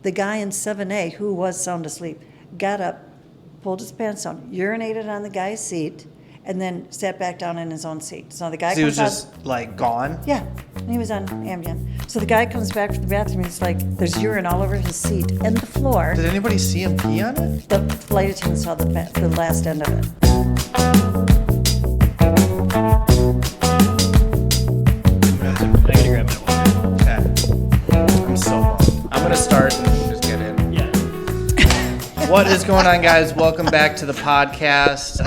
The guy in 7A, who was sound asleep, got up, pulled his pants down, urinated on the guy's seat, and then sat back down in his own seat. So the guy So he was comes just out. like gone? Yeah, and he was on Ambien. So the guy comes back from the bathroom, and he's like, there's urine all over his seat and the floor. Did anybody see him pee on it? The flight attendant saw the last end of it. I gotta grab my water. Okay. I'm so bummed. I'm gonna start and just get in. Yeah. What is going on, guys? Welcome back to the podcast.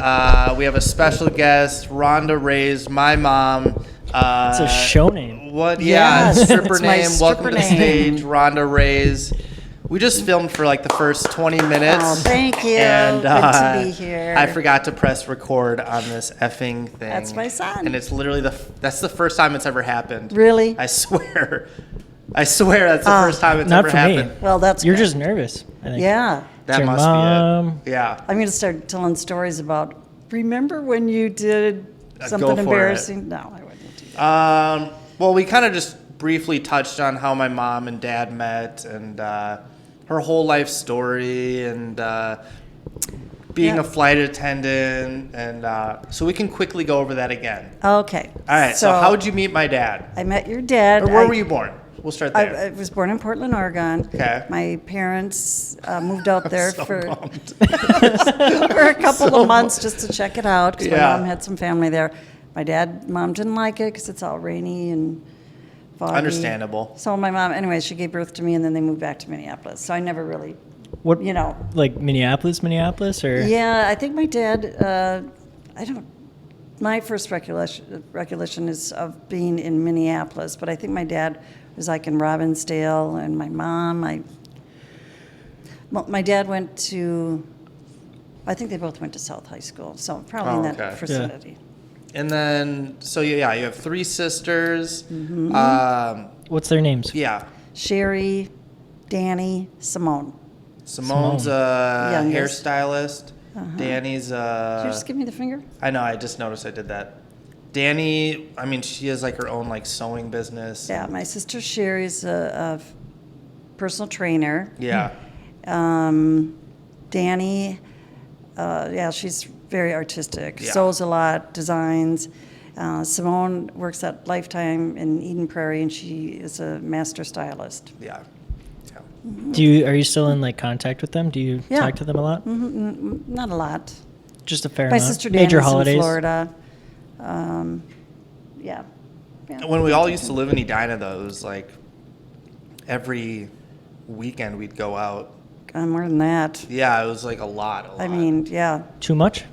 We have a special guest, Rhonda Reyes, my mom. It's a show name. What? Yes, Yeah, stripper it's my name. Welcome to the stripper name. stage, Rhonda Reyes. We just filmed for like the first 20 minutes. Oh, thank you. And, Good to be here. I forgot to press record on this effing thing. That's my son. And it's literally that's the first time it's ever happened. Really? I swear that's the first time it's Not ever for me. happened. Well, that's You're good. just nervous, I think. Yeah. That Your must mom. be it. Yeah. I'm going to start telling stories about, remember when you did something Go for it. embarrassing? No, I wouldn't do that. Well, we kind of just briefly touched on how my mom and dad met and her whole life story and being Yeah. a flight attendant. And so we can quickly go over that again. Okay. All right. So how would you meet my dad? I met your dad. Or where were you born? We'll start there. I was born in Portland, Oregon. Okay. My parents moved out there So for bummed. for a couple of months just to check it out because Yeah. my mom had some family there. Mom didn't like it because it's all rainy and foggy. Understandable. So my mom, anyway, she gave birth to me and then they moved back to Minneapolis. So I never really, What? you know. Like Minneapolis, or? Yeah, I think my dad, my first recollection is of being in Minneapolis, but I think my dad was like in Robbinsdale, and my mom, my dad went to, I think they both went to South High School, so probably in that okay. vicinity. And then, so yeah, you have three sisters. Mm-hmm. What's their names? Yeah. Sherry, Danny, Simone. Simone's Simone. a Youngest. hairstylist. Danny's Did you just give me the finger? I know, I just noticed I did that. Danny, I mean, she has like her own like sewing business. Yeah, my sister Sherry's a personal trainer. Yeah. Danny, she's very artistic, Yeah. sews a lot, designs. Simone works at Lifetime in Eden Prairie, and she is a master stylist. Yeah. Are you still in like contact with them? Do you Yeah. talk to them a lot? Not a lot. Just a fair My amount. sister Danny's Major holidays. in Florida. Yeah. When we all used to live in Edina, though, it was like every weekend we'd go out. More than that. Yeah, it was like a lot. I mean, yeah. Too much?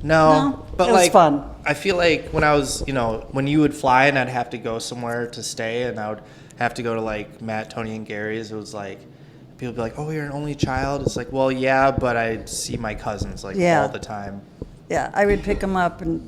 No, but it was like fun. I feel like when I was, when you would fly and I'd have to go somewhere to stay, and I would have to go to like Matt, Tony, and Gary's. It was like people would be like, "Oh, you're an only child." It's like, well, yeah, but I see my cousins like Yeah. all the time. Yeah, I would pick him up and,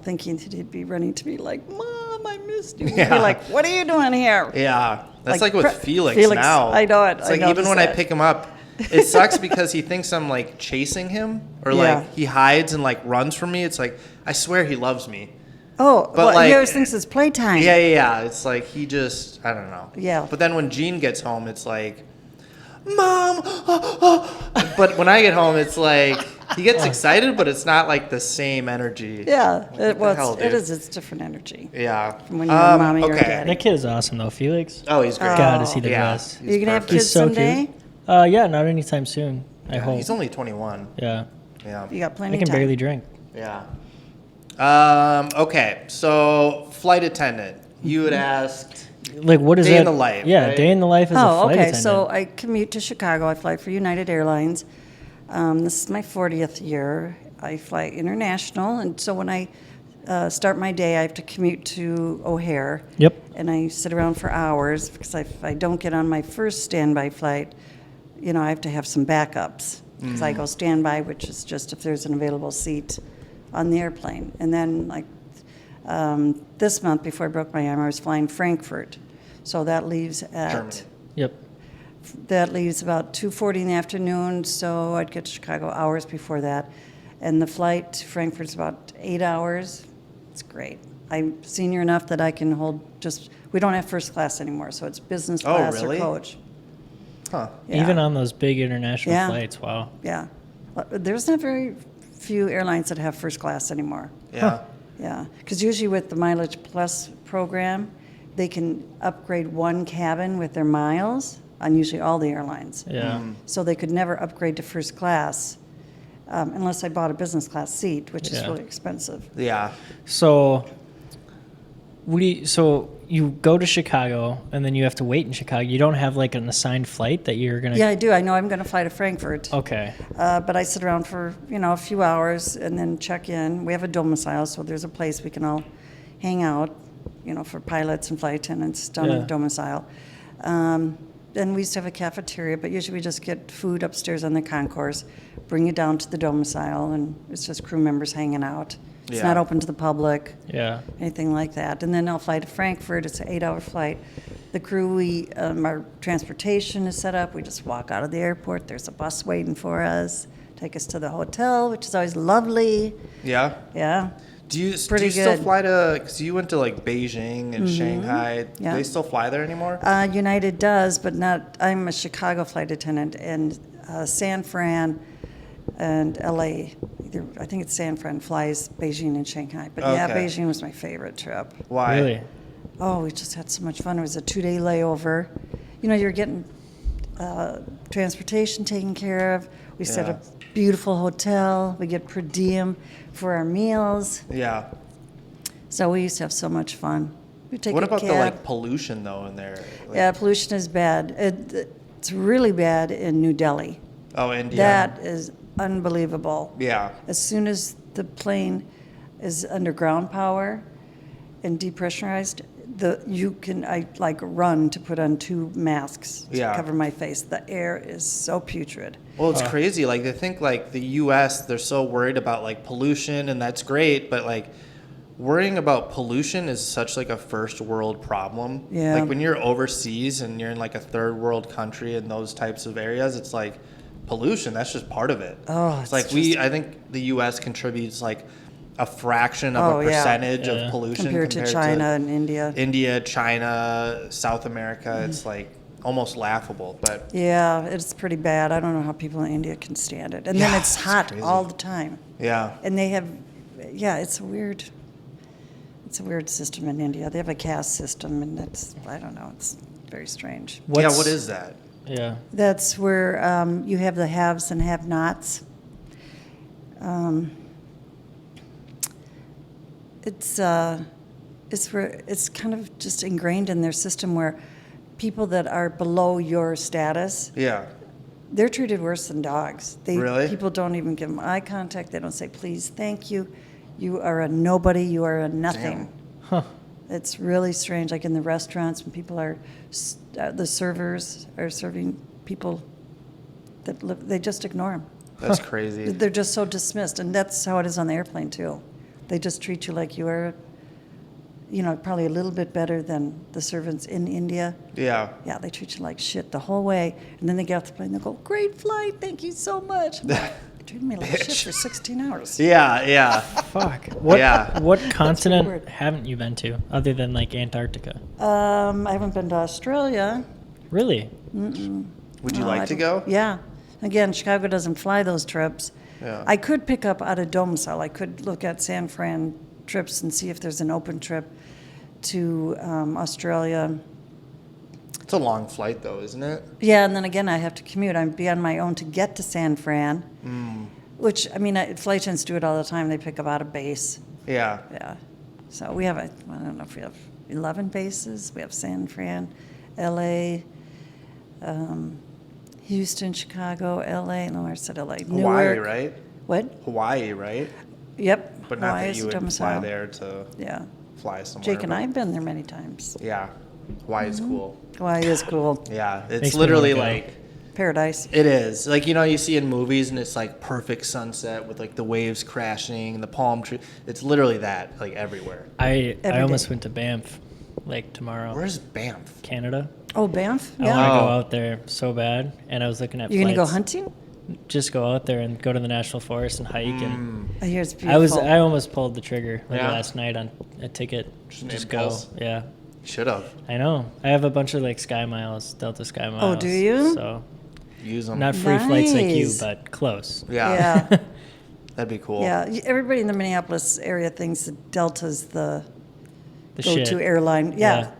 thinking that he'd be running to me like, Mom, I missed you. He'd Yeah. be like, what are you doing here? Yeah, that's Like, like with Felix Felix, now. I know it. It's I like even noticed when I that. pick him up, it sucks because he thinks I'm like chasing him or Yeah. like he hides and like runs from me. It's like I swear he loves me. Oh, But well, like- he always thinks it's playtime. Yeah. It's like he just I don't know. Yeah. But then when Gene gets home, it's like, Mom. But when I get home, it's like he gets excited, but it's not like the same energy. Yeah, hell, it dude? is. It's different energy. Yeah. From when you're a mommy or a okay. daddy. That kid is awesome though, Felix. Oh, he's great. God, is he the yeah. best? He's You gonna have perfect. kids so someday? cute. Yeah, not anytime soon. I Yeah, hope. he's only 21. Yeah. Yeah. You got I plenty can of time. barely drink. Yeah. Okay, so flight attendant. You had asked. Like, what is Day that? in the life, Yeah, right? day in the life as a Oh, flight okay. attendant. So I commute to Chicago. I fly for United Airlines. This is my 40th year. I fly international, and so when I start my day, I have to commute to O'Hare. Yep. And I sit around for hours because if I don't get on my first standby flight, I have to have some backups. Because I go standby, which is just if there's an available seat on the airplane. And then, like this month, before I broke my arm, I was flying Frankfurt. So that leaves at Germany. Yep. That leaves about 2:40 in the afternoon, so I'd get to Chicago hours before that. And the flight to Frankfurt's about 8 hours. It's great. I'm senior enough that I can hold we don't have first class anymore, so it's business Oh, class really? or coach. Huh. Yeah. Even on those big international Yeah. flights. Wow. Yeah. There's not very few airlines that have first class anymore. Yeah. Yeah, because usually with the Mileage Plus program, they can upgrade one cabin with their miles on usually all the airlines. Yeah. So they could never upgrade to first class unless I bought a business class seat, which is Yeah. really expensive. Yeah. So, so you go to Chicago and then you have to wait in Chicago. You don't have like an assigned flight that you're gonna. Yeah, I do. I know I'm going to fly to Frankfurt. Okay. But I sit around for, a few hours and then check in. We have a domicile, so there's a place we can all hang out, for pilots and flight attendants down in Yeah. the domicile. Then we used to have a cafeteria, but usually we just get food upstairs on the concourse, bring it down to the domicile, and it's just crew members hanging out. It's Yeah. not open to the public, Yeah. anything like that. And then I'll fly to Frankfurt. It's an 8-hour flight. The crew, our transportation is set up. We just walk out of the airport. There's a bus waiting for us, take us to the hotel, which is always lovely. Yeah. Yeah. Do you Pretty still good. fly to? Because you went to like Beijing and Shanghai. Yeah. Do they still fly there anymore? United does, but not. I'm a Chicago flight attendant, and San Fran and LA. I think it's San Fran flies Beijing and Shanghai. But yeah, Okay. Beijing was my favorite trip. Why? Really? Oh, we just had so much fun. It was a 2-day layover. You're getting transportation taken care of. We stay at Yeah. a beautiful hotel. We get per diem for our meals. Yeah. So we used to have so much fun. We take What a about the cab. pollution though in there? Like- Yeah, pollution is bad. It's really bad in New Delhi. Oh, India. That is unbelievable. Yeah. As soon as the plane is under ground power and depressurized, I like run to put on 2 masks to Yeah. cover my face. The air is so putrid. Well, it's crazy. Like, they think, like, the U.S., they're so worried about, like, pollution, and that's great, but, like, worrying about pollution is such, like, a first world problem. Yeah. Like, when you're overseas and you're in, like, a third world country in those types of areas, it's like pollution, that's just part of it. Oh, it's like I think the U.S. contributes, like, a fraction of Oh, a yeah. percentage Yeah. of pollution Compared to China and India. India, China, South America. It's, like, almost laughable, but... Yeah, it's pretty bad. I don't know how people in India can stand it. And Yeah, then it's it's hot crazy. all the time. Yeah. And they have, it's a weird system in India. They have a caste system, and I don't know, it's very strange. Yeah, What's- what is that? Yeah. That's where you have the haves and have-nots. It's kind of just ingrained in their system where people that are below your status, Yeah. they're treated worse than dogs. Really? People don't even give them eye contact. They don't say, please, thank you. You are a nobody. You are a nothing. Huh. It's really strange. Like in the restaurants, when people the servers are serving people that live, they just ignore them. That's crazy. They're just so dismissed. And that's how it is on the airplane, too. They just treat you like you are, probably a little bit better than the servants in India. Yeah. Yeah, they treat you like shit the whole way. And then they get off the plane, they go, great flight, thank you so much. I'm like, you treated me like shit for 16 hours. Yeah, yeah. Fuck. What? Yeah. What continent weird. haven't you been to other than like Antarctica? I haven't been to Australia. Really? Would you No, I like to don't- go? Yeah. Again, Chicago doesn't fly those trips. Yeah. I could pick up out of domicile. I could look at San Fran trips and see if there's an open trip to Australia. It's a long flight, though, isn't it? Yeah, and then again, I have to commute. I'd be on my own to get to San Fran, which, flight attendants do it all the time. They pick up out of base. Yeah. Yeah. So we have, I don't know if we have 11 bases. We have San Fran, L.A., Houston, Chicago, L.A. No, I said L.A. Hawaii, Newark. right? What? Hawaii, right? Yep. But not Hawaii that is you a would domicile. fly there to Yeah. fly somewhere. Jake and but- I have been there many times. Yeah. Hawaii's cool. Hawaii is cool. Yeah. It's Makes me literally wanna go. like... Paradise. It is. Like, you see in movies and it's like perfect sunset with like the waves crashing and the palm tree. It's literally that, like everywhere. I Every almost day. went to Banff, like tomorrow. Where's Banff? Canada. Oh, Banff? I Yeah. want to go Oh. out there so bad, and I was looking at You're going to go flights. hunting? Just go out there and go to the national forest and hike, and I hear it's beautiful. I almost pulled the trigger like Yeah? last night on a ticket. Just an Just impulse? go. Yeah. Should have. I know. I have a bunch of like Sky Miles, Delta Sky Miles. Oh, do you? So Use them. not free flights like you, Nice. but close. Yeah. Yeah. That'd be cool. Yeah. Everybody in the Minneapolis area thinks that Delta's the The go-to shit. airline. Yeah.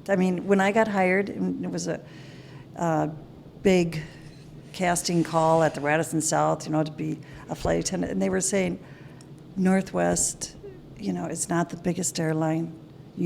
I mean, when I got hired, and it was a big casting call at the Radisson South, to be a flight attendant, and they were saying Northwest, is not the biggest airline.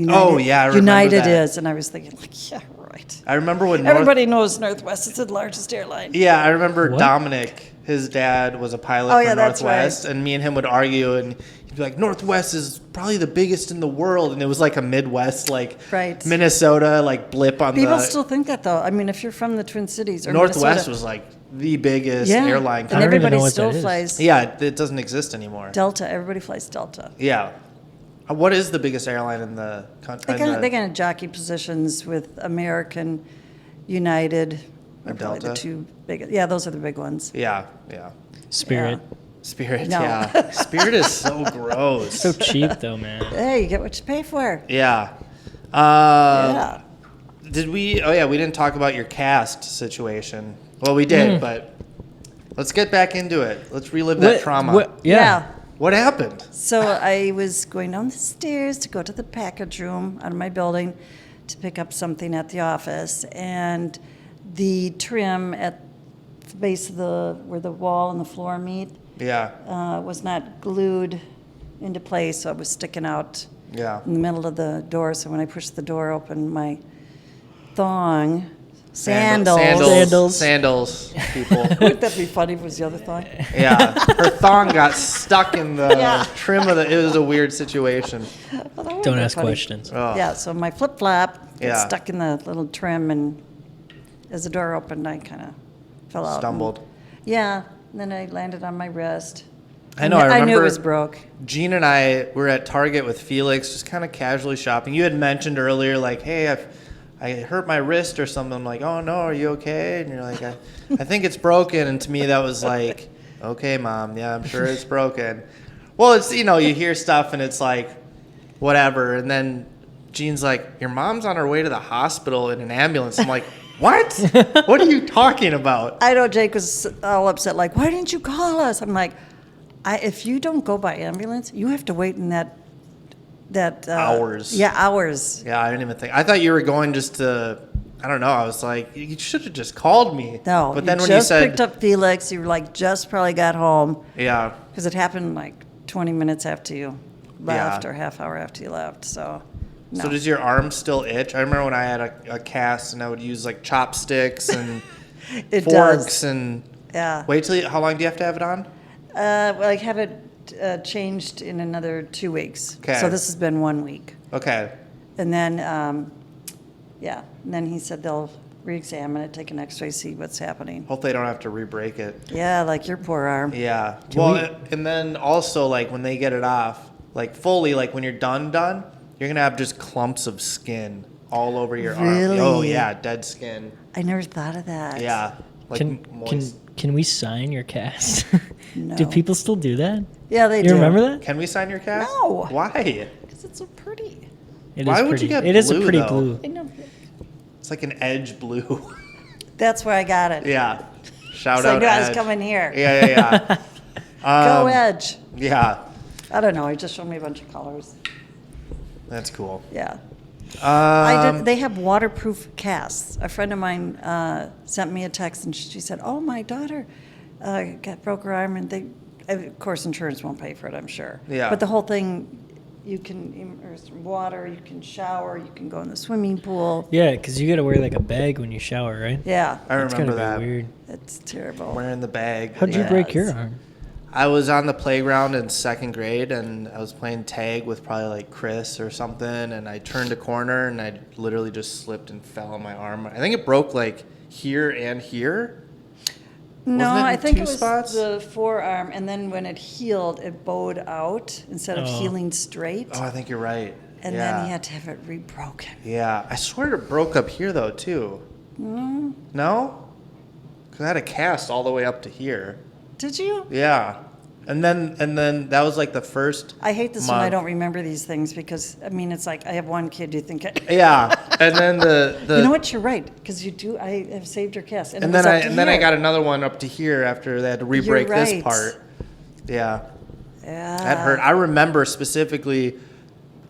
Oh, yeah, I remember United that. is, and I was thinking, like, yeah, right. I remember when Everybody knows Northwest is the largest airline. Yeah, I remember What? Dominic. His dad was a pilot Oh, for yeah, that's Northwest, right. and me and him would argue, and he'd be like, "Northwest is probably the biggest in the world," and it was like a Midwest, like Right. Minnesota, like blip on People the. still think that, though. I mean, if you're from the Twin Cities or Northwest Minnesota, was like the biggest yeah, airline. and don't even everybody know what still that is. flies Yeah, it doesn't exist anymore. Delta. Everybody flies Delta. Yeah, what is the biggest airline in the country? They kind of jockey positions with American, United, are And probably the Delta? two big. Yeah, those are the big ones. Yeah. Spirit. Spirit, No. yeah. Spirit is so gross. So cheap though, man. Hey, you get what you pay for. Yeah. Yeah. Did we? Oh yeah, we didn't talk about your cast situation. Well, we did, but let's get back into it. Let's relive that trauma. Yeah. What happened? So I was going down the stairs to go to the package room out of my building to pick up something at the office, and the trim at the base of where the wall and the floor meet Yeah. was not glued into place, so it was sticking out Yeah. in the middle of the door. So when I pushed the door open, my thong, Sandals, people. Wouldn't that be funny if it was the other thong? Yeah. Her thong got stuck in the Yeah. trim of the. It was a weird situation. Well, that would've Don't been ask funny. questions. Oh. Yeah, so my flip-flop got Yeah. stuck in the little trim, and as the door opened, I kind of fell out. Stumbled. Yeah, and then I landed on my wrist. I know. I I knew remember it was broke. Gene and I were at Target with Felix, just kind of casually shopping. You had mentioned earlier, like, "Hey, I hurt my wrist or something." I'm like, "Oh no, are you okay?" And you're like, I think it's broken." And to me, that was like, "Okay, Mom, yeah, I'm sure it's broken." Well, it's you hear stuff and it's like, whatever. And then Gene's like, "Your mom's on her way to the hospital in an ambulance." I'm like, "What? What are you talking about?" I know Jake was all upset, like, why didn't you call us? I'm like, if you don't go by ambulance, you have to wait in that Hours. Yeah, hours. Yeah, I didn't even think. I thought you were going just to. I don't know. I was like, you should have just called me. No, But then you when just you said, picked up Felix, you were like, just probably got home, yeah, because it happened like 20 minutes after you left, Yeah. or half hour after you left, so. No. So does your arm still itch? I remember when I had a cast and I would use like chopsticks and It forks does. and Yeah. wait till how long do you have to have it on? Well, I have it changed in another 2 weeks. Okay. So this has been 1 week. Okay. And then, and then he said they'll re-examine it, take an x-ray, see what's happening. Hopefully I don't have to re-break it. Yeah, like your poor arm. Yeah. Can we- And then also like when they get it off, like fully, like when you're done, you're gonna have just clumps of skin all over your arm. Really? Oh yeah, dead skin. I never thought of that. Yeah. Like Can moist. can we sign your cast? No. Do people still do that? Yeah, they You do. remember that? Can we sign your cast? No. Why? Because it's so pretty. It Why is would pretty. you get It is a blue, pretty though? blue. I know. It's like an edge blue. That's where I got it. Yeah. Shout So I out knew I was Edge. coming here. Yeah. Go Edge. Yeah. I don't know. He just showed me a bunch of colors. That's cool. Yeah. Um, They have waterproof casts. A friend of mine sent me a text, and she said, "Oh, my daughter broke her arm, and of course, insurance won't pay for it, I'm sure. Yeah. But the whole thing, you can immerse in water, you can shower, you can go in the swimming pool. Yeah, because you got to wear like a bag when you shower, right? Yeah, I It's remember gotta that. be weird. it's terrible. Wearing the bag. How'd you Yeah, break your it's- arm? I was on the playground in second grade, and I was playing tag with probably like Chris or something, and I turned a corner, and I literally just slipped and fell on my arm. I think it broke like here and here. No, Wasn't it I in think two it was spots? the forearm, and then when it healed, it bowed out instead of Oh. healing straight. Oh, I think you're right. And yeah. then he had to have it rebroken. Yeah, I swear it broke up here though too. No? Because I had a cast all the way up to here. Did you? Yeah. And then that was like the first. I hate this when I month. don't remember these things because, I mean, it's like I have one kid, you think, Yeah, and then the you know what, you're right, because you do, I have saved your cast. and it then was up to I here. got another one up to here after they had to re-break You're this right. part. Yeah, Yeah. that hurt. I remember specifically,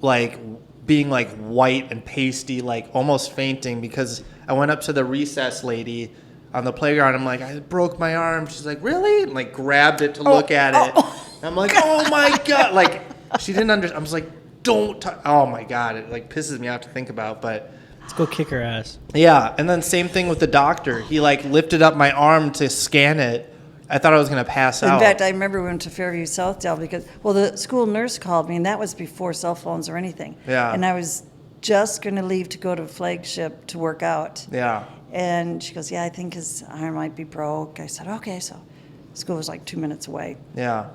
like being like white and pasty, like almost fainting because I went up to the recess lady on the playground. I'm like, I broke my arm. She's like, really? And like grabbed it to look at it. And I'm like, oh my god! Like she didn't understand. I was like, don't. Oh my god! It like pisses me off to think about, but. Let's go kick her ass. Yeah, and then same thing with the doctor. He like lifted up my arm to scan it. I thought I was gonna pass out. In fact, I remember we went to Fairview Southdale because, well, the school nurse called me, and that was before cell phones or anything. Yeah. And I was just going to leave to go to Flagship to work out. Yeah. And she goes, yeah, I think his arm might be broke. I said, okay. So school was like 2 minutes away. Yeah.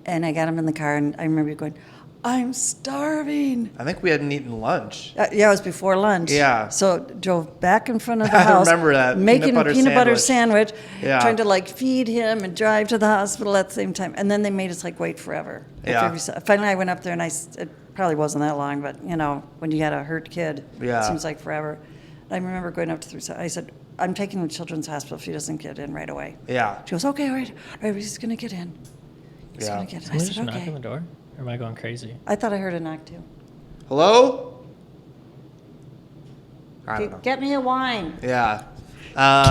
And I got him in the car, and I remember going, I'm starving. I think we hadn't eaten lunch. Yeah, it was before lunch. Yeah. So drove back in front of the I house. remember that. Making a peanut butter sandwich. Yeah. Trying to like feed him and drive to the hospital at the same time. And then they made us like wait forever. Yeah. Finally, I went up there and it probably wasn't that long, but you know, when you got a hurt kid, Yeah. it seems like forever. I remember going up to I said, I'm taking him to Children's Hospital if he doesn't get in right away. Yeah. She goes, okay, all right, he's going to get in. He's Yeah. going to get in. I Somebody said, just knock on okay. the door? Or am I going crazy? I thought I heard a knock too. Hello? I don't know. Get me a wine. Yeah.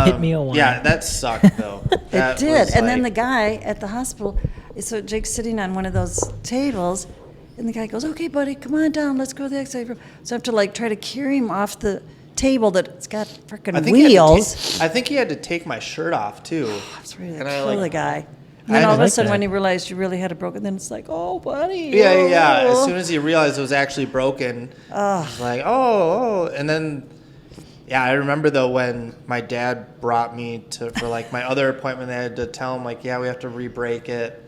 Get me a wine. Yeah, that sucked though. It did. And then the guy at the hospital, so Jake's sitting on one of those tables, and the guy goes, okay, buddy, come on down. Let's go to the X-ray room. So I have to like try to carry him off the table that's got freaking wheels. I think he had to take my shirt off too. I was ready to And I, kill like- the guy. And then I all of a like sudden, that. when he realized you really had it broken, then it's like, oh, buddy. Yeah. As oh. soon as he realized it was actually broken, I was like, oh. And then, yeah, I remember though when my dad brought me for like my other appointment, they had to tell him like, yeah, we have to re-break it.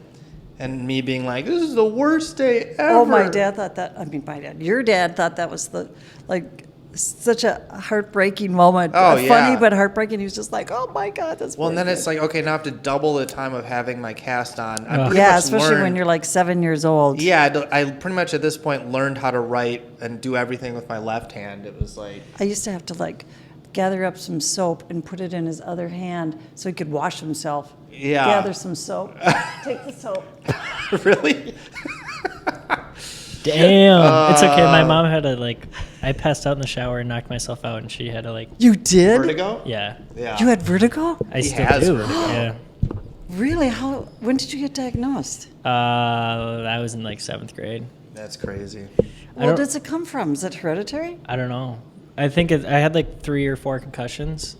And me being like, this is the worst day ever. Oh, my dad thought that. I mean, my dad. Your dad thought that was such a heartbreaking moment. Oh, Funny yeah. but heartbreaking. He was just like, oh my God, that's. Well, and then poor it's kid. like, okay, now I have to double the time of having my cast on. I pretty Yeah, much especially when learned- you're like 7 years old. Yeah, I pretty much at this point learned how to write and do everything with my left hand. It was like, I used to have to like gather up some soap and put it in his other hand so he could wash himself. Yeah. Gather some soap. Take the soap. really? Damn. It's okay. My mom had to I passed out in the shower and knocked myself out, and she had to You did? Vertigo? yeah. Yeah. You had vertigo? I He still has do. vertigo. Yeah. Really? When did you get diagnosed? I was in seventh grade. That's crazy. Where don't- does it come from? Is it hereditary? I don't know. I think I had 3 or 4 concussions,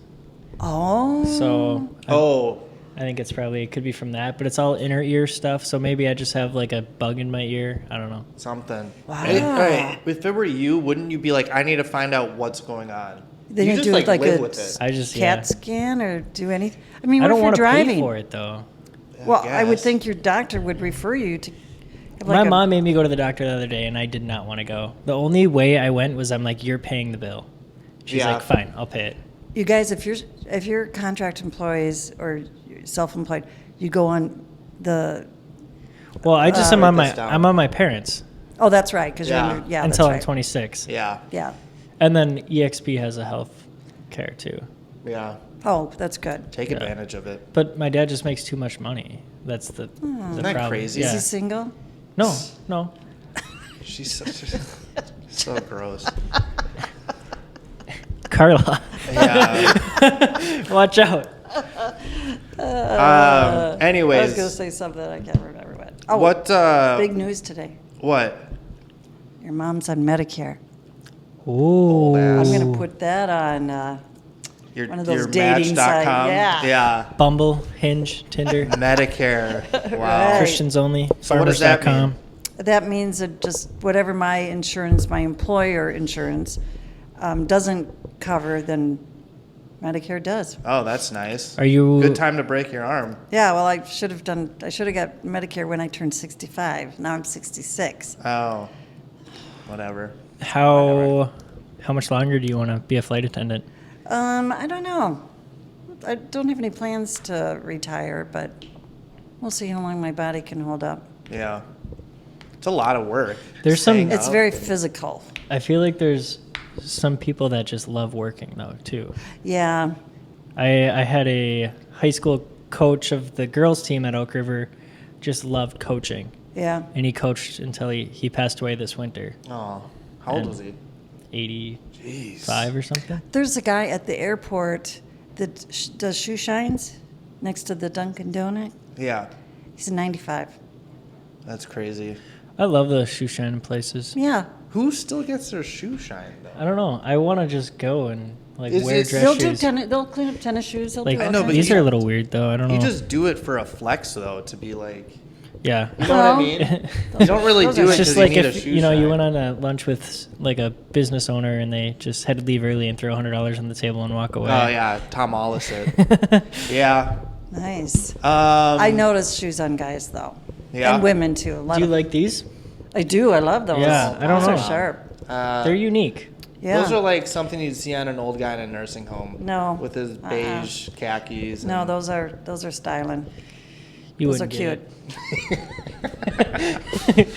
Oh. so Oh, I think it could be from that. But it's all inner ear stuff, so maybe I just have a bug in my ear. I don't know. something. Wow. Hey, if it were you, wouldn't you be like, I need to find out what's going on? Then you you just do like like live a with it. I just CAT scan or do anything? I mean, I what don't if you're want to driving? pay for it though. Well, I would guess. think your doctor would refer you to. have My like a- mom made me go to the doctor the other day, and I did not want to go. The only way I went was I'm like, "You're paying the bill." She's Yeah. like, "Fine, I'll pay it." You guys, if you're contract employees or you're self-employed, you go on the. Well, I just am Write on this down. I'm on my parents Oh, that's right. Because Yeah. you're under, yeah, until that's I'm right. 26, Yeah. Yeah. and then EXP has a health care too. Yeah. Oh, that's good. Take Yeah. advantage of it. But my dad just makes too much money. That's the Isn't that problem. crazy? Is Yeah. he single? No. She's so gross. Carla, Yeah. watch out. I was Anyways, going to say something I can't remember what. Oh, what? big news today. What? Your mom's on Medicare. Ooh. I'm going to put that on. Your, One of those your dating Match.com? sites, yeah. Yeah. Bumble, Hinge, Tinder, Medicare. Wow. Right. Christians only, So what does that farmers.com. That means that just whatever my insurance, my employer insurance, doesn't cover, then Medicare does. Oh, that's nice. Are you Good time to break your arm. Yeah, well, I should have got Medicare when I turned 65. Now I'm 66. Oh, whatever. how much longer do you want to be a flight attendant? I don't know. I don't have any plans to retire, but We'll see how long my body can hold up. Yeah. It's a lot of work. There's staying some- It's up. very physical. I feel like there's some people that just love working though too. Yeah. I had a high school coach of the girls team at Oak River, just loved coaching, Yeah. and he coached until he passed away this winter, Oh, how old And- was he? 85 Jeez. or something. There's a guy at the airport that does shoe shines next to the Dunkin' Donut. Yeah, He's 95. that's crazy. I love those shoe shining places. Yeah. Who still gets their shoe shine though? I don't know. I want to just go and like Is wear it- dress They'll shoes. they'll clean up tennis shoes. They'll Like do all I know, kinds but of these you- are a little weird though. I don't know. You just do it for a flex though, to be like, yeah. you know what I Well, mean? You don't really those do are it It's because just you like need a if shoe you shine. went on a lunch with like a business owner and they just had to leave early and throw $100 on the table and walk away. Oh yeah, Tom Hollis it. Yeah. Nice. I Um, notice shoes on guys though. Yeah. And women too. A lot Do you of, like these? I do. I love those. Yeah, I don't those know. are sharp. They're unique. Yeah. Those are like something you'd see on an old guy in a nursing home. No. With his beige khakis. No, and- those are styling. You Those are wouldn't cute. get it.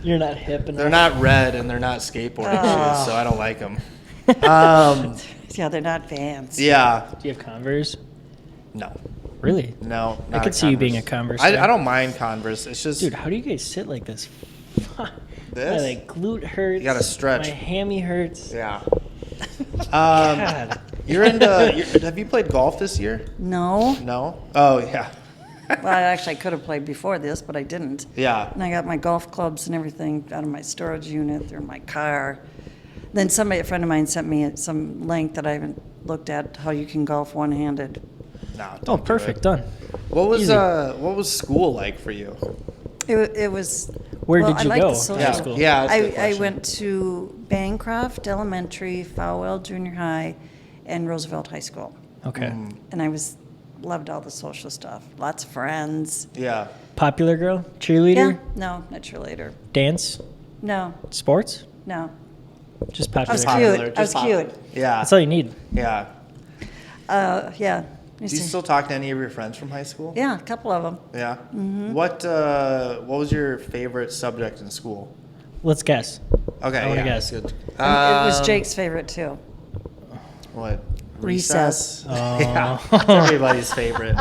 You're not hip enough. They're not red and they're not skateboarding Oh. shoes, so I don't like them. Yeah, they're not Vans. Yeah. Do you have Converse? No. Really? No. I not could a see you being a Converse. Converse guy. I don't mind Converse. It's just Dude, how do you guys sit like this? This? My like glute hurts. You gotta stretch. My hammy hurts. yeah. God. You're into. Have you played golf this year? No. No. Oh yeah. Well, actually, I could have played before this, but I didn't. Yeah. And I got my golf clubs and everything out of my storage unit or my car. Then a friend of mine sent me some link that I haven't looked at, how you can golf one-handed. No. Oh, don't do perfect. it. Done. What was Easy. what was school like for you? It was. Where well, did I you liked go the social- to Yeah. school? Yeah. That's a good I question. went to Bancroft Elementary, Falwell Junior High, and Roosevelt High School. Okay. And I loved all the social stuff. Lots of friends. Yeah. Popular girl? Cheerleader? Yeah. No, not cheerleader. Dance? No, Sports? no. Just I popular. was girl. cute. Popular, I was just popular. cute. Yeah. That's all you need. Yeah. Yeah. Do you still talk to any of your friends from high school? Yeah, a couple of them. Yeah. Mm-hmm. What was your favorite subject in school? Let's guess. Okay. I wanna yeah, guess. that's good. And it was Um, Jake's favorite too. What? Recess. Yeah. That's everybody's favorite.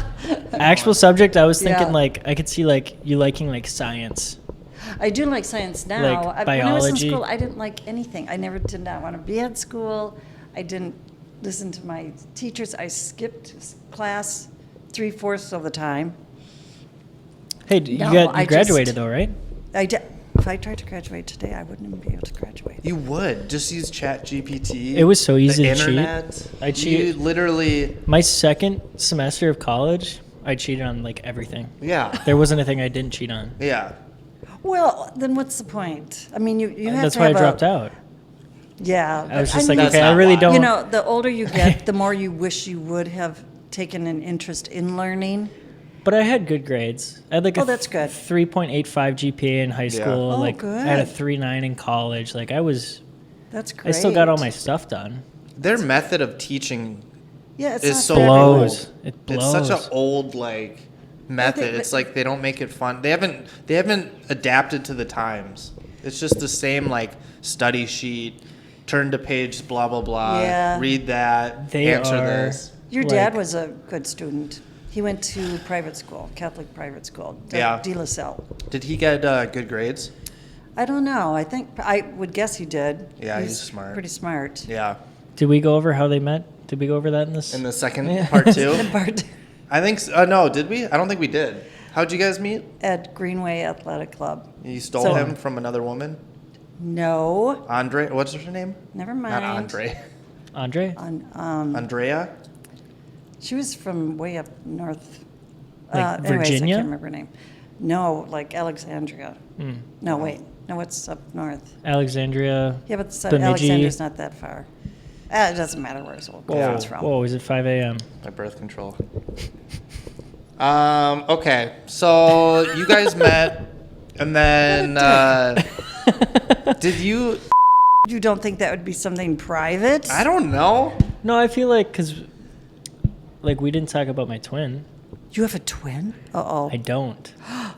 Actual subject, I was thinking Yeah. like I could see like you liking like science. I do like science now. Like When I was in biology? school, I didn't like anything. I never did not want to be at school. I didn't listen to my teachers. I skipped class 3/4 of the time. Hey, No, you I graduated just- though, right? I did. If I tried to graduate today, I wouldn't even be able to graduate. You would just use Chat GPT. It was so easy the to cheat. internet. I You cheat- literally. My second semester of college, I cheated on like everything. Yeah. There wasn't a thing I didn't cheat on. Yeah. Well, then what's the point? I mean, you have That's to why I have dropped out. Yeah. I was but just mean, like, That's okay, I not really why. don't. You know, the older you get, the more you wish you would have taken an interest in learning. But I had good grades. I had like Oh, a that's good. 3.85 GPA in high school. Oh, like I had a good. 3.9 in college. Like That's great. I still got all my stuff done. Their method of teaching Yeah, it's is not so for everyone. Blows. It blows. It's such an old like method. It's like they don't make it fun. They haven't adapted to the times. It's just the same like study sheet, turn to page, blah blah blah. Yeah. Read that. They answer are- this. Your dad Like- was a good student. He went to private school, Catholic private school, Yeah. De La Salle. Did he get good grades? I don't know. I would guess he did. Yeah, he's smart. Pretty smart. Yeah. Did we go over how they met? Did we go over that in this? In the second Yeah. part too. Bart I think. No, did we? I don't think we did. How'd you guys meet? at Greenway Athletic Club. You stole So- him from another woman, No, Andre. What's her name? never mind. Not Andre. Andre? Andrea. She was from way up north. Like anyways, I Virginia? can't remember her name. No, like Alexandria. Hmm. No, wait. No, it's up north. Alexandria. Yeah, but Bemidji. Alexandria's not that far. It doesn't matter where Whoa, it's from. whoa, is it 5 a.m.? My birth control. Okay, so you guys met, and then did you? You don't think that would be something private? I don't know. No, I feel like because, like, we didn't talk about my twin. You have a twin? Uh-oh. I don't.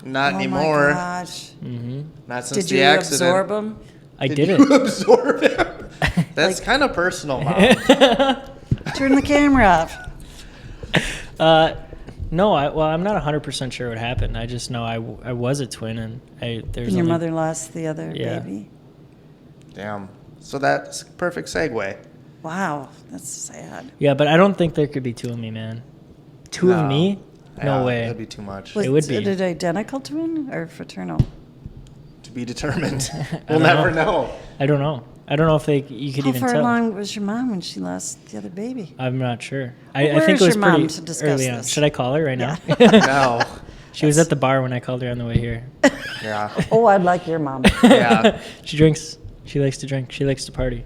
Not Oh anymore. my gosh. Not since Did the you accident. absorb them? I Did didn't. you absorb him? That's kind of personal, Mom. Turn the camera off. No, I'm not 100% sure what happened. I just know I was a twin, and there's And your only- mother lost the other Yeah. baby? Damn. So that's a perfect segue. Wow, that's sad. Yeah, but I don't think there could be two of me, man. Two No. of me? No Yeah, way. That'd be too much. It would be. it an identical twin or fraternal? To be determined. We'll don't never know. I don't know. I don't know if you could How even far tell. along was your mom when she lost the other baby? I'm not sure. Well, I where think is it was your mom pretty to discuss early on. this? Should I call her right now? No. She was at the bar when I called her on the way here. Yeah. Oh, I'd like your mom. Yeah. She drinks. She likes to drink. She likes to party.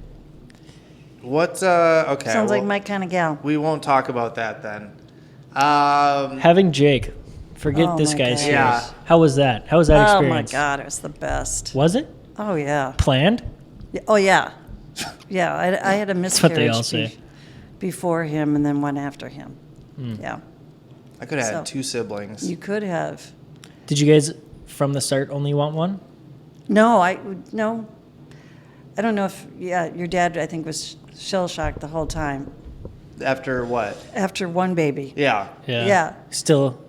What? Okay. Sounds like well, my kind of gal. We won't talk about that then. Having Jake. Forget Oh this my guy's God. here. Yeah. How was that? How was that Oh my experience? God, it was the best. Was it Oh yeah. planned? Oh yeah. Yeah, I had a what they all miscarriage say. before him and then one after him. Yeah, I could have had So- 2 siblings. you could have. Did you guys from the start only want one? No, no. I don't know if your dad I think was shell shocked the whole time After what? after one baby. Yeah. Yeah. Still,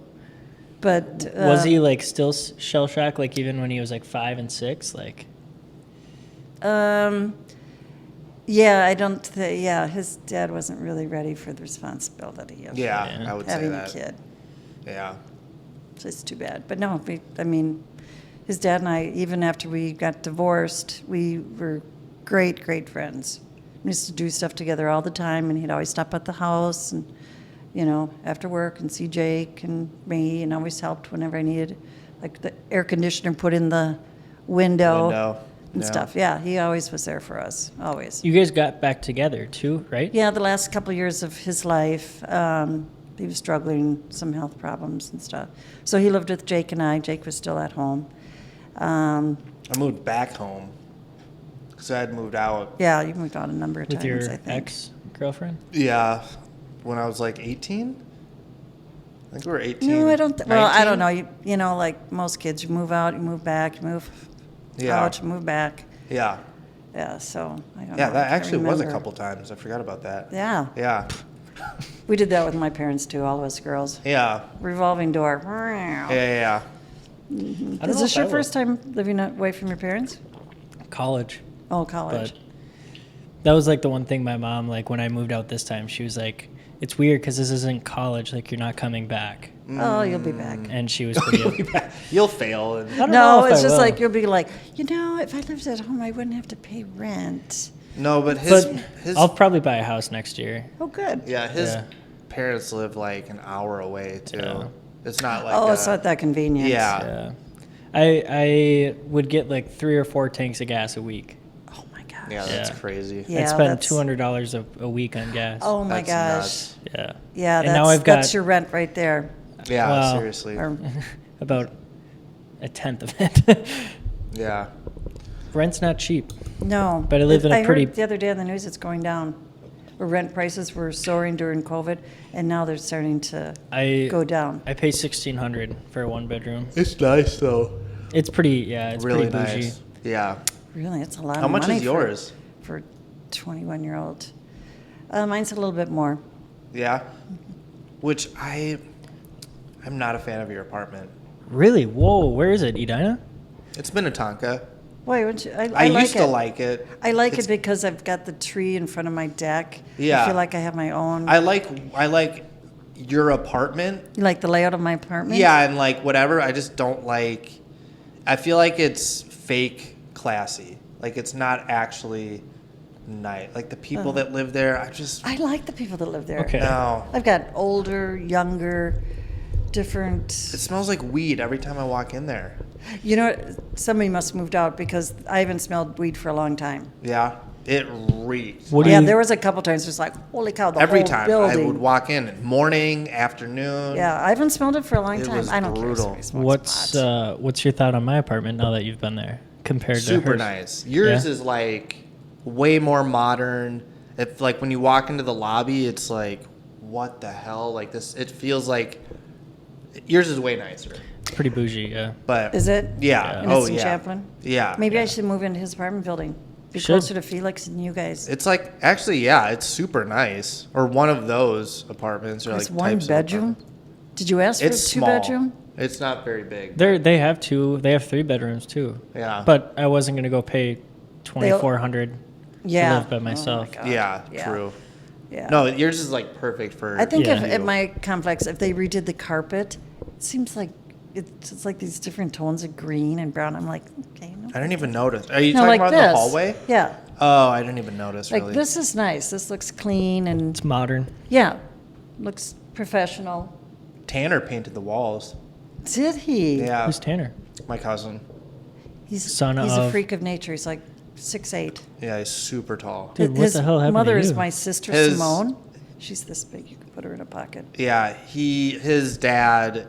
But was he like still shell shocked? Like even when he was like 5 and 6, like. Yeah, I don't. Yeah, his dad wasn't really ready for the responsibility of Yeah, Yeah. I would say having a that. kid. Yeah. So it's too bad. But no, I mean, his dad and I, even after we got divorced, we were great, great friends. We used to do stuff together all the time, and he'd always stop at the house and, after work and see Jake and me, and always helped whenever I needed, like the air conditioner put in the window, and Yeah. stuff. Yeah, he always was there for us, always. You guys got back together too, right? Yeah, the last couple of years of his life, he was struggling some health problems and stuff. So he lived with Jake and I. Jake was still at home. I moved back home because I had moved out. Yeah, you moved on a number of With times, your I think. ex-girlfriend? Yeah. When I was like 18? I think we were 18. No, I don't. Well, I 19? don't know. You know, like most kids, you move out, you move back, you move Yeah. out, you move back. Yeah. Yeah, so I don't know. Yeah, I that can't actually was a remember. couple times. I forgot about that. Yeah, Yeah. we did that with my parents too. All of us girls. Yeah. Revolving door. Yeah. Yeah. I don't Is know this if your I will. first time living away from your parents? College. Oh, college. But that was like the one thing my mom, like when I moved out this time, she was like, it's weird because this isn't college. Like you're not coming back. Oh, you'll be back. And she was pretty. You'll fail. And I don't No, know if it's I just will. like you'll be like, if I lived at home, I wouldn't have to pay rent. no, but his But his I'll probably buy a house next year. Oh, good. yeah his Yeah. parents live like an hour away too. Yeah. It's not like Oh, it's not that convenient. Yeah. Yeah. I would get like 3 or 4 tanks of gas a week. Oh my gosh. Yeah, that's Yeah. crazy. Yeah, I'd spend that's- $200 a week on gas. Oh my That's gosh. nuts. Yeah. Yeah, And that's, now I've got that's your rent right there. Yeah, Wow. seriously. Or, about a tenth of it. Yeah. Rent's not cheap. no. But I live in a I pretty- heard the other day on the news it's going down. Where rent prices were soaring during COVID, and now they're starting to I go down. I pay $1,600 for a 1-bedroom. It's nice though. It's pretty. Yeah, it's Really pretty bougie. nice. Yeah. Really, it's a lot How of much money is yours? for 21-year-old. Mine's a little bit more. Yeah. Which I'm not a fan of your apartment. Really? Whoa, where is it? Edina? It's Minnetonka. Why would you? I like used to it. like it. I like It's- it because I've got the tree in front of my deck. Yeah. I feel like I have my own. I like your apartment. You like the layout of my apartment? Yeah, and like whatever. I just don't like. I feel like it's fake classy. Like it's not actually nice. Like the people that live there, I like the people that live there. Okay. no. I've got older, younger, different. It smells like weed every time I walk in there. You know, somebody must have moved out because I haven't smelled weed for a long time. Yeah, it reeks. What do Yeah, you? there was a couple times it's like, holy cow, the Every whole time building. I would walk in, morning, afternoon. Yeah, I haven't smelled it for a long It time. was I don't care if brutal. somebody smokes pot. What's your thought on my apartment now that you've been there compared to Super hers? nice. Yours Yeah? is like way more modern. If like when you walk into the lobby, it's like, what the hell? Like this, it feels like Yours is way nicer. It's pretty bougie, yeah. But Is it? Yeah. And Oh it's in yeah. Chaplin? Yeah. Maybe I yeah. should move into his apartment building. Be Should. closer to Felix and you guys. It's like actually, yeah, it's super nice. Or one of those apartments, or It's like one types of bedroom? apartment. Did you ask for It's a small. 2-bedroom? It's not very big. They have 3 bedrooms too. Yeah. But I wasn't gonna go pay $2,400 Yeah. to live by Oh my myself. God. yeah, true. Yeah. No, yours is like perfect for. I think Yeah. if you. at my complex, if they redid the carpet, it seems like it's like these different tones of green and brown. I'm like, okay. No, I didn't even notice. Are you no, talking like about this. the hallway? Yeah. Oh, I didn't even notice. Like really. this is nice. This looks clean and It's modern. yeah, looks professional. Tanner painted the walls. Did he? Yeah, Who's Tanner? my cousin. He's Son he's a of- freak of nature. He's like 6'8". Yeah, he's super tall. Dude, what His the hell happened mother to is you? my sister His- Simone. She's this big. You can put her in a pocket. Yeah, his dad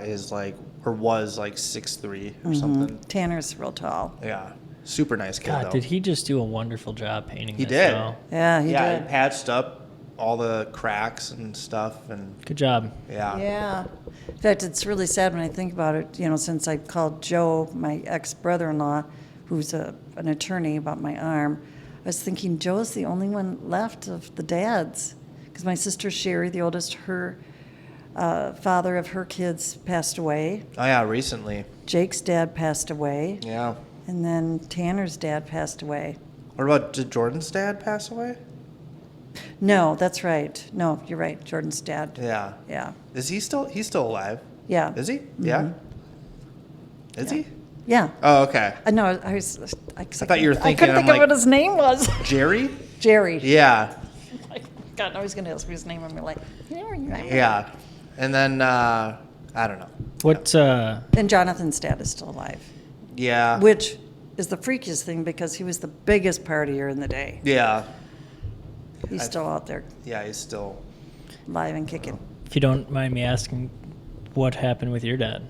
is like or was like 6'3" or something. Tanner's real tall. Yeah, super nice kid God, though. did he just do a wonderful job painting He this, did. though? Yeah, he yeah, did. he patched up all the cracks and stuff, and Good job. yeah. Yeah. In fact, it's really sad when I think about it, since I called Joe, my ex-brother-in-law, who's an attorney, about my arm, I was thinking Joe's the only one left of the dads. Because my sister Sherry, the oldest, her father of her kids passed away. Oh yeah, recently. Jake's dad passed away. Yeah. And then Tanner's dad passed away. What about did Jordan's dad pass away? No, that's right. No, you're right. Jordan's dad. Yeah. Yeah. Is he still? He's still alive. Yeah. Is he? Yeah. Is he? Yeah. Oh, okay. No, I thought you were I thinking, couldn't I'm think of like- what his name was. Jerry? Jerry. Yeah. Like, God, I was going to ask me his name. I'm like, Yeah. And then I don't know. What? And Jonathan's dad is still alive, Yeah. which is the freakiest thing because he was the biggest partier in the day. Yeah. He's still out there, Yeah, he's still. alive and kicking. If you don't mind me asking, what happened with your dad?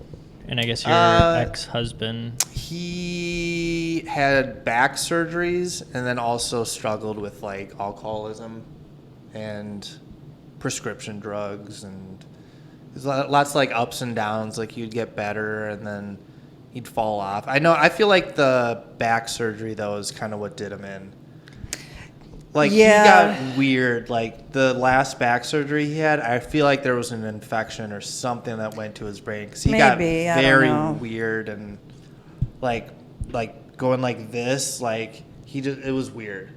And I guess your ex-husband. He had back surgeries and then also struggled with like alcoholism and prescription drugs, and there's lots of like ups and downs. Like he'd get better and then he'd fall off. I feel like the back surgery though is kind of what did him in. Like Yeah. he got weird. Like the last back surgery he had, I feel like there was an infection or something that went to his brain because he got Maybe, I don't very know. weird and like going like this. Like it was weird.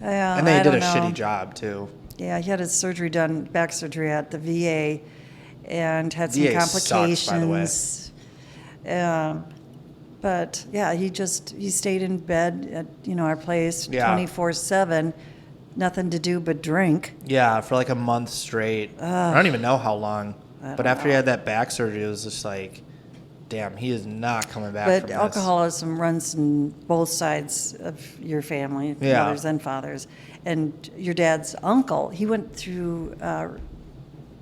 Yeah, And then he I did a don't know. shitty job too. Yeah, he had his surgery done, back surgery at the VA, and had some VA sucks, by the way. complications. But yeah, he stayed in bed at our place Yeah. 24/7, nothing to do but drink. Yeah, for like a month straight. I don't even know how long. I But don't after he know. had that back surgery, it was just like, damn, he is not coming back from But this. alcoholism runs in both sides of your family, Yeah. mothers and fathers. And your dad's uncle, he went through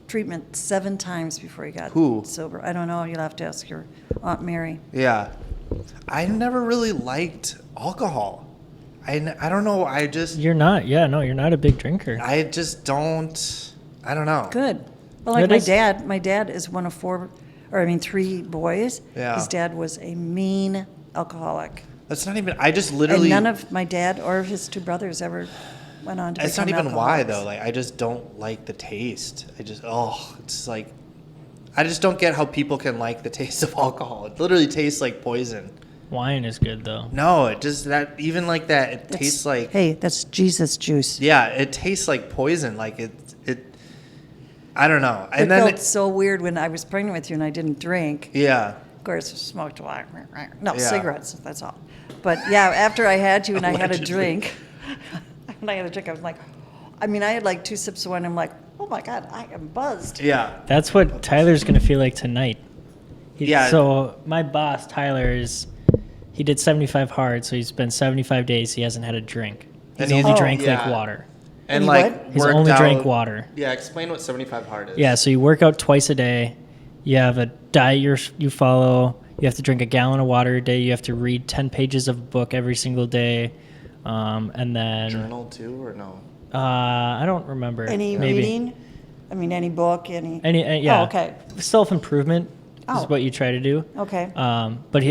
treatment 7 times before he got Who? sober. I don't know. You'll have to ask your Aunt Mary. Yeah. I never really liked alcohol. I don't know. You're not. Yeah, no, you're not a big drinker. I just don't. I don't know. Good. Well, like That my dad is one of 3 boys. Yeah. His dad was a mean alcoholic. That's not even. I just literally. And none of my dad or his 2 brothers ever went on to It's not become even why though. alcoholics. Like I just don't like the taste. it's like I just don't get how people can like the taste of alcohol. It literally tastes like poison. Wine is good though. No, it just that even like that. It That's- tastes like Hey, that's Jesus juice. yeah. It tastes like poison. Like it. I don't know. It And then felt so weird when I was pregnant with you and I didn't drink. yeah. Of course, smoked no Yeah. cigarettes. That's all. But yeah, after I had you and I had a Allegedly. drink, when I had a drink, I was like, I had like 2 sips of wine. I'm like, oh my God, I am buzzed. Yeah. That's what Tyler's gonna feel like tonight. Yeah. So my boss Tyler he did 75 hard, so he's been 75 days. He hasn't had a drink. He's And only he's- drank yeah. like water. And he like what? He's worked only out, drank water. Yeah. Explain what 75 hard is. Yeah, so you work out twice a day. You have a diet you follow. You have to drink a gallon of water a day. You have to read 10 pages of a book every single day. And then Journal too or no? I don't remember. Any Maybe. reading? I mean, any book, any. Yeah. Oh, okay. Self-improvement Oh. is what you try to do. Okay. But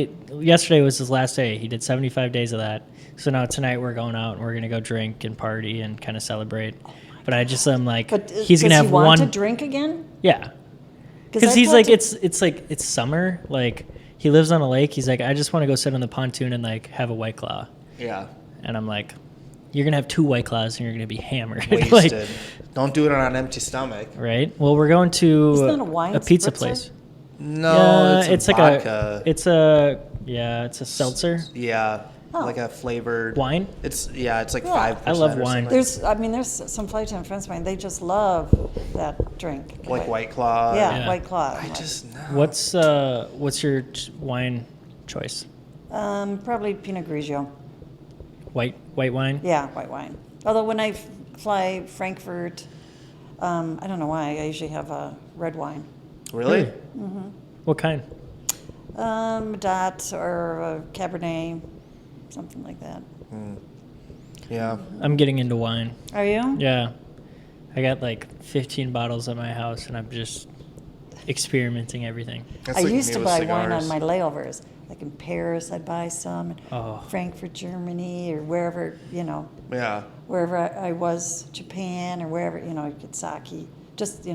yesterday was his last day. He did 75 days of that. So now tonight we're going out and we're gonna go drink and party and kind of celebrate. But I'm like, But he's gonna does have he want one. to drink again? Yeah. Because he's like, it's summer. Like he lives on a lake. He's like, I just want to go sit on the pontoon and like have a White Claw. Yeah. And I'm like, you're gonna have 2 White Claws and you're gonna be hammered. Wasted. Like, Don't do it on an empty stomach. right. Well, we're going Isn't that to a wine pizza spritzer? place. No, it's like vodka. it's a seltzer Yeah, Oh. like a flavored wine. It's like Yeah. 5%. I love or wine. something. There's some flight attendant friends of mine. They just love that drink. Like White Claw. Yeah, Yeah. White Claw. I just no. What's your wine choice? Probably Pinot Grigio. White wine. Yeah, white wine. Although when I fly Frankfurt, I don't know why, I usually have a red wine. Really? What kind? Dot or a Cabernet, something like that. Yeah. I'm getting into wine. Are you? Yeah, I got like 15 bottles at my house, and I'm just experimenting everything. That's I like used me to with buy cigars. wine on my layovers. Like in Paris, I'd buy some. And Oh. Frankfurt, Germany, or wherever, Yeah. wherever I was, Japan or wherever, I'd get sake. Just,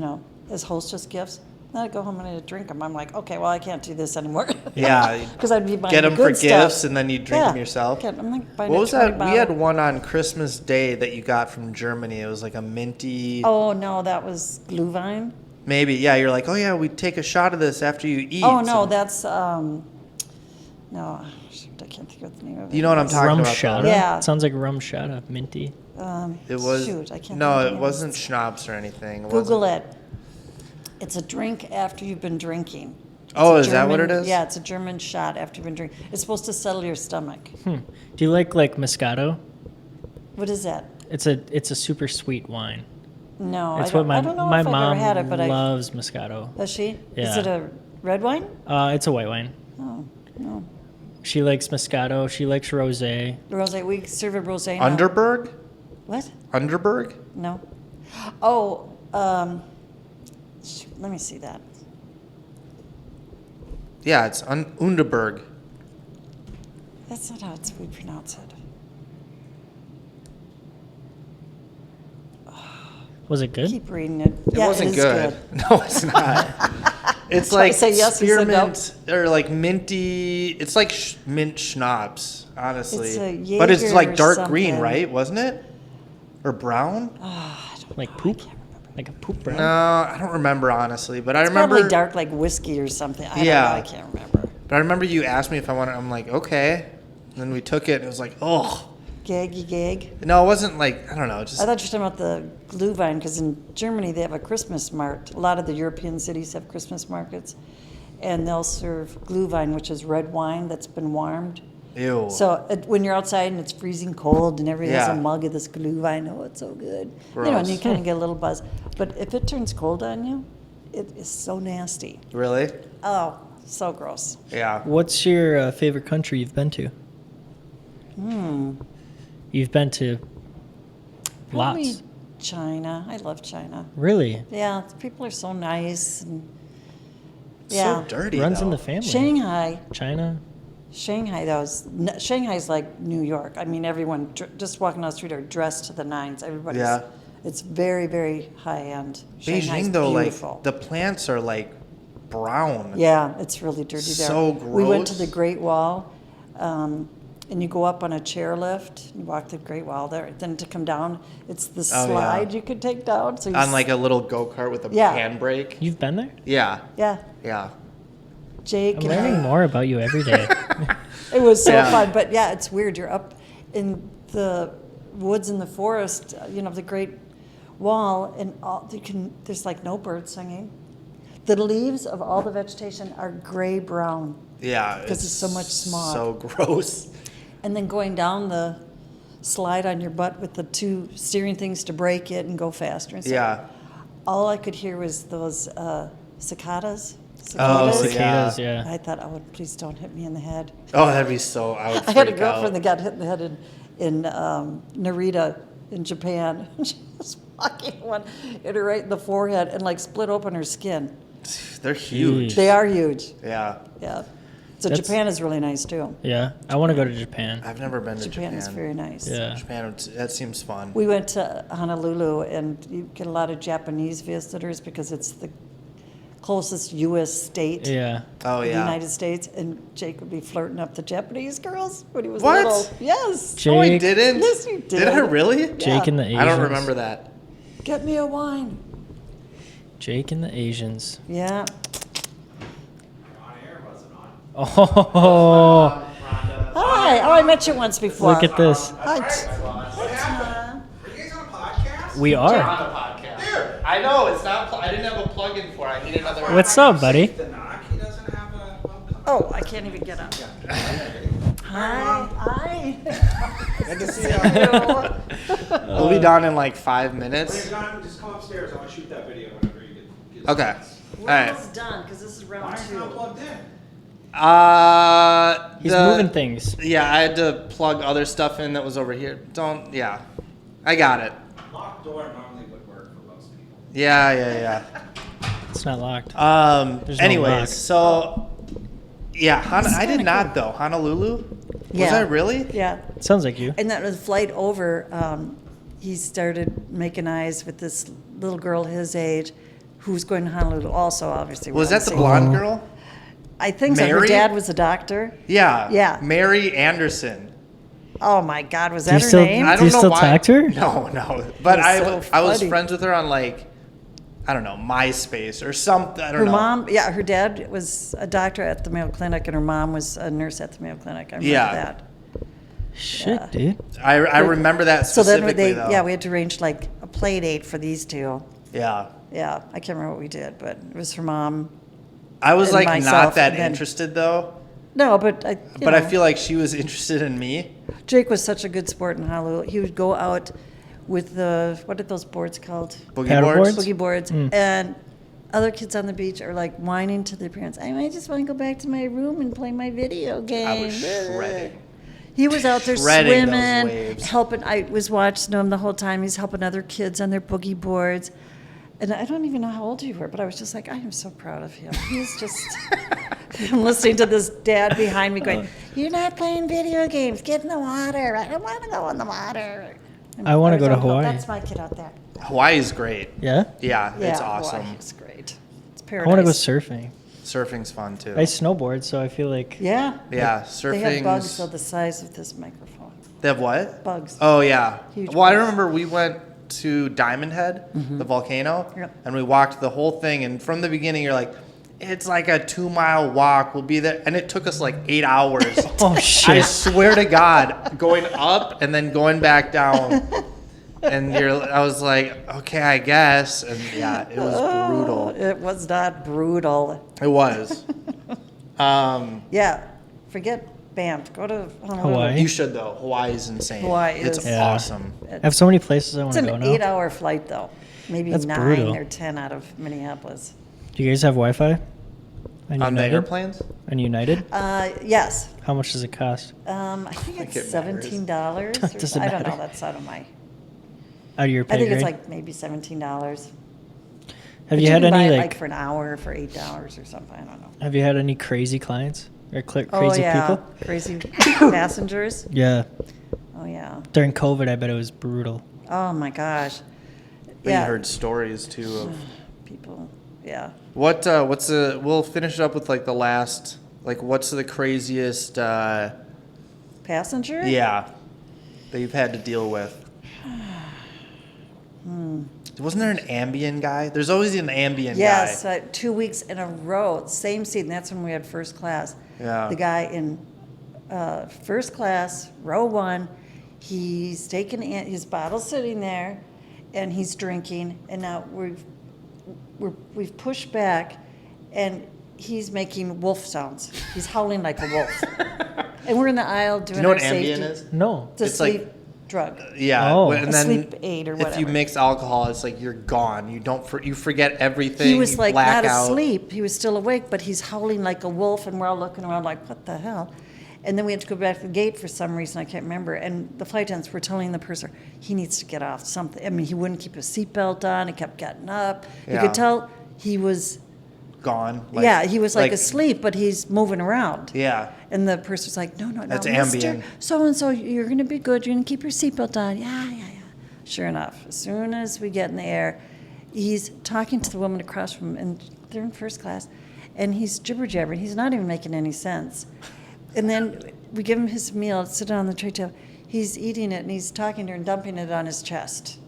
as hostess gifts. Then I'd go home and I'd drink them. I'm like, okay, well, I can't do this anymore. Yeah. Because I'd be buying Get the them for good stuff. gifts and then you drink them yourself. I'm like buying What a was 20 that? We had bottle. one on Christmas Day that you got from Germany. It was like a minty. Oh, no, that was Glühwein. Maybe. Yeah. You're like, oh yeah, we take a shot of this after you eat. Oh, no, So- that's, no, shoot, I can't think of the name of it. You know what I'm talking Rum about? shata. though. Yeah. It sounds like rum shata, minty. It was. Shoot, I can't No, think of the it name. wasn't schnapps or anything. It Google wasn't. it. It's a drink after you've been drinking. It's Oh, a is that what German- it is? Yeah, it's a German shot after you've been drinking. It's supposed to settle your stomach. Do you like Moscato? What is that? It's a super sweet wine. No, It's I don't, what I don't know my if I've mom ever had it, but loves Moscato. Does she? Is Yeah. it a red wine? It's a white wine. Oh, no. She likes Moscato. She likes rosé. Rosé. We serve a rosé now. Underberg? What? Underberg? No. Oh, let me see that. Yeah, it's Underberg. That's not how we pronounce it. Was it good? Keep reading it. It Yeah, wasn't it is good. No, it's not. It's I like say yes, you said no. spearmint or like minty. It's like mint schnapps, honestly. It's a but it's Jaeger like dark green, something. right? Wasn't it? Or brown? Like poop? Like a poop brown? No, I don't remember honestly. But I It's remember. probably dark like whiskey or something. I Yeah. don't know. I can't remember. But I remember you asked me if I wanted. I'm like, okay. And then we took it, and it was like, oh. Gaggy gag. No, it wasn't like I don't know. Just I thought you were talking about the Glühwein because in Germany they have a Christmas mart. A lot of the European cities have Christmas markets, and they'll serve Glühwein, which is red wine that's been warmed. ew. So when you're outside and it's freezing cold and everybody has Yeah. a mug of this Glühwein, oh, it's so good. Gross. And you kind of get a little buzz. But if it turns cold on you, it is so nasty. Really? Oh, so gross. Yeah. What's your favorite country you've been to? You've been to Probably lots. China. I love China. Really? Yeah, people are so nice. And So yeah. dirty. Runs in though. the family. Shanghai. China? Shanghai's like New York. I mean, everyone just walking down the street are dressed to the nines. Everybody's. Yeah. It's very, very high end. Shanghai's Beijing though, beautiful. like the plants are like brown. Yeah, it's really dirty there. So We went to gross. the Great Wall, and you go up on a chairlift. You walk the Great Wall there. Then to come down, it's the Oh, yeah. slide you could take down. So you On like a little go kart with a Yeah. handbrake. You've been there? Yeah. yeah, Yeah. Jake I'm and learning I. more about you every day. It was so Yeah. fun, but yeah, it's weird. You're up in the woods in the forest, the Great Wall, and there's like no birds singing. The leaves of all the vegetation are gray brown, Yeah. 'Cause it's so much smog. So gross. and then going down the slide on your butt with the two steering things to brake it and go faster. And stuff. Yeah. All I could hear was those cicadas. Oh, cicadas, yeah. I thought, oh, please don't hit me in the head. Oh, that'd be so. I would I had a freak girlfriend out. that got hit in the head in Narita in Japan. She was walking one, hit her right in the forehead and like split open her skin. They're huge. They are huge. Yeah. Yeah. So That's- Japan is really nice too. Yeah, I want to go to Japan. I've never been to Japan Japan. is very nice. Yeah. Japan, that seems fun. We went to Honolulu, and you get a lot of Japanese visitors because it's the closest U.S. state Yeah. Oh, to the yeah. United States, and Jake would be flirting up the Japanese girls when he was What? little. Yes. Jake, Oh, I didn't? Yes, you did. Did I really? Jake and the Asians. I don't remember that. Get me a wine. Jake and the Asians. Yeah. On air, wasn't on. Oh, Hi. Oh, I met you once before. look at this. Hi. What happened? Are you guys on a podcast? We On are. the podcast. Dude. I know, it's not, I didn't have a plug-in for it. I need another. What's up, buddy? The knock, he doesn't have a webcam. Oh, I can't even get up. Hi. Hi. Good to see you. We'll be done in like 5 When minutes. you're done, just come upstairs. I want to shoot that video whenever you get Okay. a chance. We're All right. almost done because this is Why round aren't you not 2. plugged in? He's the- moving things. Yeah, I had to plug other stuff in that was over here. Yeah. I got it. Locked door normally would work for most people. Yeah. It's not locked. There's no Anyways, lock. so yeah, I did kinda not though. Honolulu? Yeah. Was I really? Yeah. Sounds like you. And that was flight over. He started making eyes with this little girl his age, who's going to Honolulu. Also, obviously, Was we're on that the same- blonde Oh. girl? I think so. Her Mary? dad was a doctor. Yeah. Yeah. Mary Anderson. Oh my God, was Do you that her still- name? I Do don't you know still why. talk to her? No. But That's so I was funny. friends with her on like, I don't know, MySpace or something. I don't Her know. mom, yeah, her dad was a doctor at the Mayo Clinic, and her mom was a nurse at the Mayo Clinic. I remember Yeah. that. Shit, Yeah. dude. I remember that So specifically then though. yeah, we had to arrange like a play date for these two. Yeah. Yeah, I can't remember what we did, but it was her mom. I was And like myself, not that and then- interested though. No, but I. But I feel like she was interested in me. Jake was such a good sport in Honolulu. He would go out with the, what are those boards called? Boogie Paddle boards. boards? Boogie boards. And other kids on the beach are like whining to their parents, I just want to go back to my room and play my video game. I was shredding. He was out there Shredding those swimming, waves. helping. I was watching him the whole time. He's helping other kids on their boogie boards. And I don't even know how old you were, but I was just like, I am so proud of him. He's just, I'm listening to this dad behind me going, you're not playing video games. Get in the water. I don't want to go in the water. And I wanna was go to like, "Oh, Hawaii." That's my kid out there. Hawaii's great. Yeah? Yeah, it's Yeah, awesome. Hawaii is great. It's I paradise. want to go surfing. Surfing's fun too. I snowboard, so I feel like Yeah. Yeah, They have bugs surfing's. so the size of this microphone. They have what? Bugs. Oh yeah. Huge Well, I bugs. remember we went to Diamond Head, the volcano, Yep. and we walked the whole thing. And from the beginning, you're like, it's like a 2-mile walk. We'll be there, and it took us like 8 hours. oh I shit. swear to God, going up and then going back down. And I was like, okay, I guess. And yeah, it was brutal. It was not brutal. It was. Yeah. Forget Banff. Go to Honolulu. Hawaii. You should though. Hawaii's insane. Hawaii It's is- Yeah. awesome. I have so many places I want It's to an go now. 8-hour flight, though. Maybe That's 9 brutal. or 10 out of Minneapolis. Do you guys have Wi-Fi? On the airplanes? On United? Yes. How much does it cost? I think it's it matters. $17. Doesn't I don't know. matter. That's out of my. Out of your pay I think grade? it's like maybe $17. Have you had can buy any it, like? for an hour for $8 or something? I don't know. Have you had any crazy clients or crazy Oh yeah, people? crazy passengers. Yeah. Oh yeah. During COVID, I bet it was brutal. Oh my gosh. But Yeah. you heard stories too of People. Yeah. what's we'll finish it up with like the last, like what's the craziest Passenger. that you've had to deal with? Wasn't there an Ambien guy? There's always an Ambien Yes, guy. 2 weeks in a row, same seat, and that's when we had first class. Yeah. The guy in first class, row 1, he's taking his bottle sitting there, and he's drinking, and now we've pushed back, and he's making wolf sounds. He's howling like a wolf, and we're in the aisle doing Do you know our what safety. Ambien is? No. It's a It's like- sleep drug. Yeah. Oh. And A then sleep aid or if you whatever. mix alcohol, it's like you're gone. You don't you forget everything. He was you like black not out. asleep. He was still awake, but he's howling like a wolf, and we're all looking around like, what the hell? And then we had to go back to the gate for some reason, I can't remember. And the flight attendants were telling the purser, he needs to get off something. I mean, he wouldn't keep his seatbelt on. He kept getting up. You Yeah. could tell he was, Gone. he was like asleep, but he's moving around. Yeah. And the purser's like, no, That's Mr. Ambien. So-and-so, you're going to be good. You're going to keep your seatbelt on. Yeah. Sure enough, as soon as we get in the air, he's talking to the woman across from him, and they're in first class, and he's jibber-jabbering. He's not even making any sense. And then we give him his meal, sit down on the tray table. He's eating it, and he's talking to her and dumping it on his chest,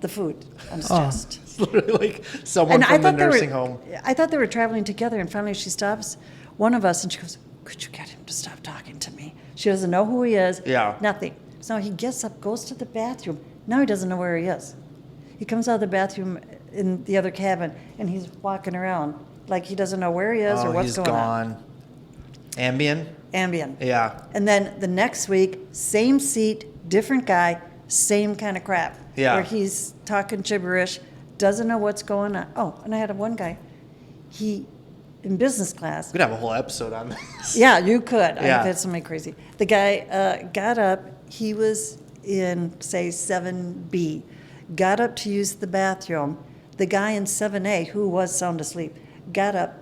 the food on his chest. It's literally like someone from the nursing home. I thought they were traveling together, and finally she stops one of us, and she goes, could you get him to stop talking to me? She doesn't know who he is. Yeah. Nothing. So he gets up, goes to the bathroom. Now he doesn't know where he is. He comes out of the bathroom in the other cabin, and he's walking around like he doesn't know where he is or what's he's going on. gone. Ambien? Ambien. Yeah. And then the next week, same seat, different guy, same kind of crap. Yeah. Where he's talking gibberish, doesn't know what's going on. Oh, and I had one guy, in business class. We could have a whole episode on this. Yeah, you could. Yeah. I've had somebody crazy. The guy got up. He was in, say, 7B. Got up to use the bathroom. The guy in 7A, who was sound asleep, got up,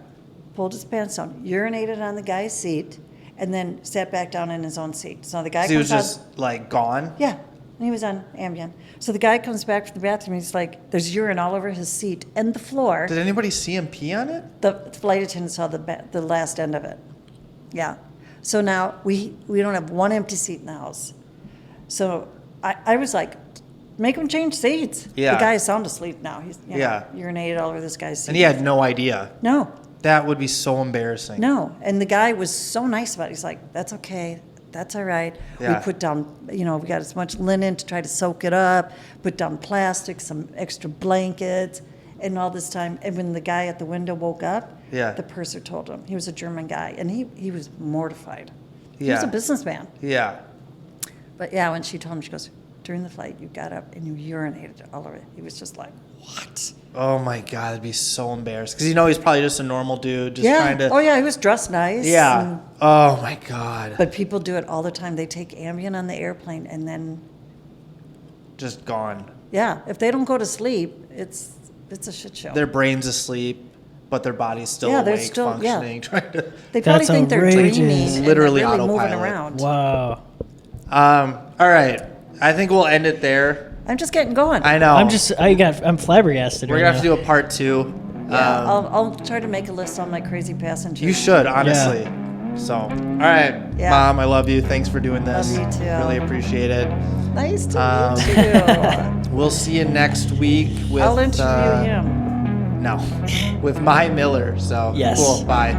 pulled his pants down, urinated on the guy's seat, and then sat back down in his own seat. So the guy So he was comes just out. like gone? Yeah, and he was on Ambien. So the guy comes back from the bathroom. He's like, there's urine all over his seat and the floor. Did anybody see him pee on it? The flight attendant saw the last end of it. Yeah. So now we don't have one empty seat in the house. So I was like, make him change seats. Yeah. The guy is sound asleep now. He's Yeah. urinated all over this guy's seat. And he had no idea. No, That would be so embarrassing. no. And the guy was so nice about it. He's like, that's okay. That's all right. Yeah. We put down, we got as much linen to try to soak it up, put down plastic, some extra blankets, and all this time. And when the guy at the window woke up, Yeah. the purser told him. He was a German guy, and he was mortified. He Yeah. was a businessman. Yeah. But yeah, when she told him, she goes, during the flight, you got up and you urinated all over it. He was just like, what? Oh my God, that'd be so embarrassed. Because he's probably just a normal dude, just yeah. trying to. Oh, yeah, he was dressed nice. Yeah. and- Oh my God. but people do it all the time. They take Ambien on the airplane, and then, Just gone. yeah, if they don't go to sleep, it's a shit show. Their brain's asleep, but their body's still Yeah, they're awake, still- yeah. functioning, trying to. They probably That's think they're outrageous. dreaming and Literally they're really moving autopilot. around. Wow. All right. I think we'll end it there. I'm just getting going. I know. I'm flabbergasted We're right gonna have to now. do a part 2. Yeah, I'll try to make a list on my crazy passengers. You should, honestly. So, all right, Yeah. Mom, I love you. Thanks for doing this. Love you too. Really appreciate it. Nice to Um, meet you. We'll see you next week with. I'll interview him. No, with My Miller. So Yes. cool. Bye.